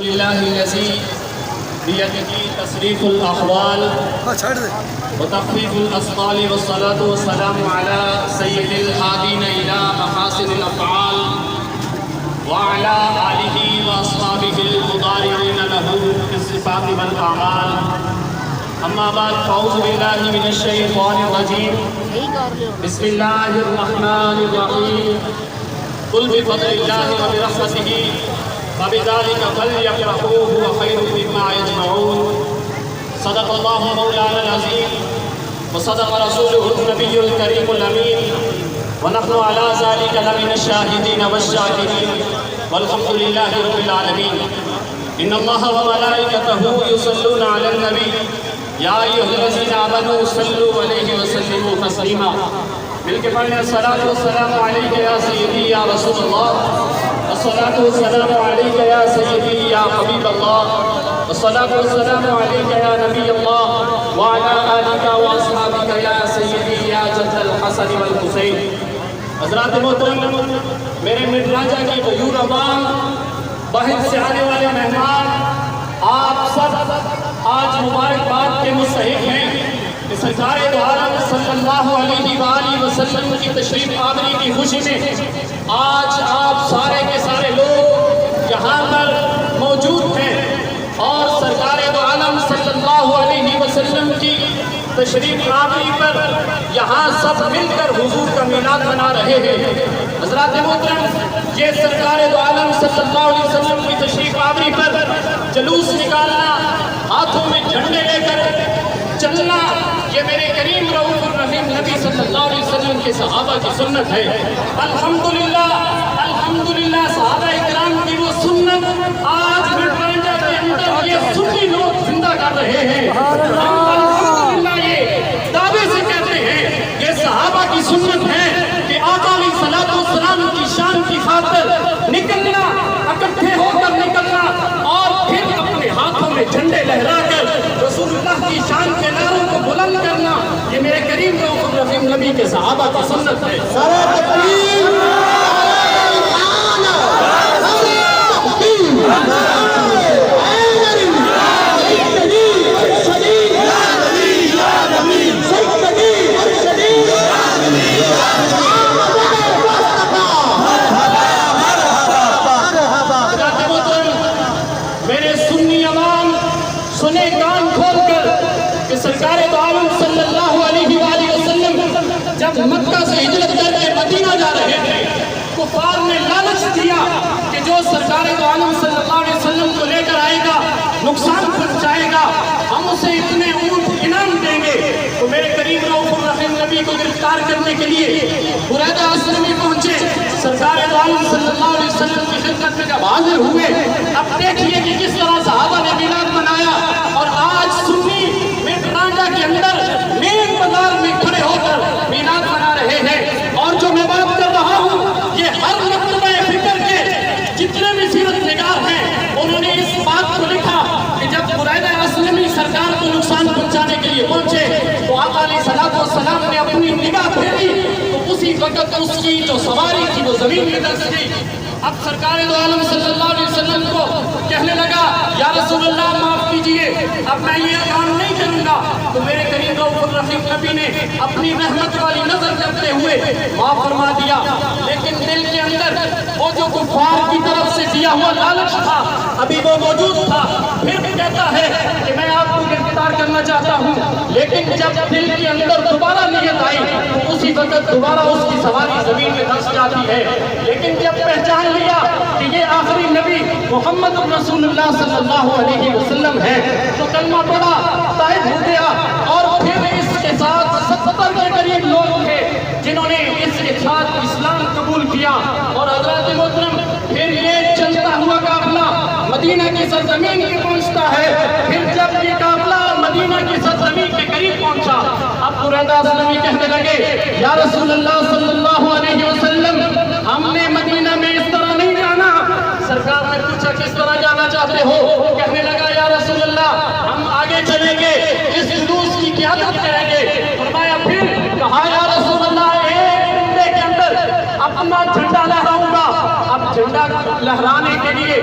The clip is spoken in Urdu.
لله الذي بيده تصريف الأحوال وتخفيف الأثقال والصلاة والسلام على سيد الهادين إلى محاسن الأفعال وعلى آله وأصحابه المضارعين له بالصفات والأعمال. أما بعد فأعوذ بالله من الشيطان الرجيم. بسم الله الرحمن الرحيم. قل بفضل الله وبرحمته فبذلك فليفرحوا هو خير مما يجمعون. صدق الله مولانا العظيم وصدق رسوله النبي الكريم الأمين ونحن على ذلك لمن الشاهدين والشاكرين والحمد لله رب العالمين. إن الله وملائكته يصلون على النبي يا أيها الذين آمنوا صلوا عليه وسلموا تسليما. مل کے پڑھنے الصلاة والسلام علیک یا سیدی یا رسول اللہ، الصلاة والسلام علیک یا سیدی یا حبیب اللہ، الصلاة والسلام علیک یا نبی اللہ وعلى آلک واصحابک یا سیدی یا جد الحسن والحسین. حضرات محترم، میرے مدراجہ کی غیور عوام، باہر سے آنے والے مہمان، آپ سب آج مبارکباد کے مستحق ہیں کہ سرکار دو عالم صلی اللہ علیہ وآلہ وسلم کی تشریف آوری کی خوشی میں آج آپ سارے کے سارے لوگ یہاں پر موجود ہیں اور سرکار دو عالم صلی اللہ علیہ وسلم کی تشریف آوری پر یہاں سب مل کر حضور کا میلاد منا رہے ہیں. حضرات محترم، یہ سرکار دو عالم صلی اللہ علیہ وسلم کی تشریف آوری پر جلوس نکالنا، ہاتھوں میں جھنڈے لے کر چلنا، یہ میرے کریم رؤوف الرحیم نبی صلی اللہ علیہ وسلم کے صحابہ کی سنت ہے. الحمدللہ الحمدللہ صحابہ اکرام کی وہ سنت آج مڈرانجہ کے اندر یہ سنی لوگ زندہ کر رہے ہیں. الحمدللہ یہ دعوے سے کہتے ہیں یہ صحابہ کی سنت ہے کہ آقا علیہ الصلوۃ والسلام کی شان کی خاطر نکلنا، اکٹھے ہو کر نکلنا اور پھر اپنے ہاتھوں میں جھنڈے لہرا کر رسول اللہ کی شان کے نعروں کو بلند کرنا، یہ میرے کریم رؤوف الرحیم نبی کے صحابہ کی سنت ہے. سرکار دو عالم صلی اللہ علیہ وآلہ وسلم جب مکہ سے ہجرت کر کے مدینہ جا رہے تھے، کفار نے لالچ دیا کہ جو سرکار دو عالم صلی اللہ علیہ وسلم کو لے کر آئے گا، نقصان پہنچائے گا، ہم اسے اتنے اونٹ انعام دیں گے. تو میرے کریم رؤوف الرحیم نبی کو گرفتار کرنے کے لیے بریدہ اسلمی پہنچے. سرکار دو عالم صلی اللہ علیہ وسلم کی خدمت میں جب حاضر ہوئے، اب دیکھیے کہ کس طرح صحابہ نے میلاد منایا. اور آج سنی مڈرانجہ کے اندر مین بازار میں کھڑے ہو کر میلاد منا رہے ہیں. اور جو میں بات کر رہا ہوں یہ ہر مکتبہ فکر کے جتنے بھی سیرت نگار ہیں انہوں نے اس بات کو لکھا کہ جب بریدہ اسلمی سرکار کو نقصان پہنچانے کے لیے پہنچے تو آقا علیہ الصلوۃ والسلام نے اپنی نگاہ پھیری تو اسی وقت اس کی جو سواری تھی وہ زمین میں دھنس گئی. اب سرکار دو عالم صلی اللہ علیہ وسلم کو کہنے لگا یا رسول اللہ معاف کیجئے، اب میں یہ کام نہیں کروں گا. تو میرے کریم رؤوف الرحیم نبی نے اپنی رحمت والی نظر کرتے ہوئے معاف فرما دیا. لیکن دل کے اندر وہ جو کفار کی طرف سے دیا ہوا لالچ تھا ابھی وہ موجود تھا. پھر بھی کہتا ہے کہ میں آپ کو گرفتار کرنا چاہتا ہوں، لیکن جب دل کے اندر دوبارہ نیت آئی تو اسی وقت دوبارہ اس کی سواری زمین میں دھنس جاتی ہے. لیکن جب پہچان لیا کہ یہ آخری نبی محمد رسول اللہ صلی اللہ علیہ وسلم ہے تو کلمہ پڑھا، تائب ہو گیا. اور پھر اس کے ساتھ 70 کے قریب لوگ تھے جنہوں نے اس کے ساتھ اسلام قبول کیا. اور حضرات محترم، پھر یہ چلتا ہوا قافلہ مدینہ کی سرزمین کے پہنچتا ہے. پھر جب یہ قافلہ مدینہ کی سرزمین کے قریب پہنچا، اب بریدہ اسلمی کہنے لگے یا رسول اللہ صلی اللہ علیہ وسلم ہم نے مدینہ میں اس طرح نہیں جانا. سرکار نے پوچھا کس طرح جانا چاہتے ہو؟ کہنے لگا یا رسول اللہ ہم آگے چلیں گے، اس جلوس کی قیادت کریں گے. فرمایا پھر؟ کہا یا رسول اللہ ایک گھنٹے کے اندر اپنا جھنڈا لہراؤں گا. اب جھنڈا لہرانے کے لیے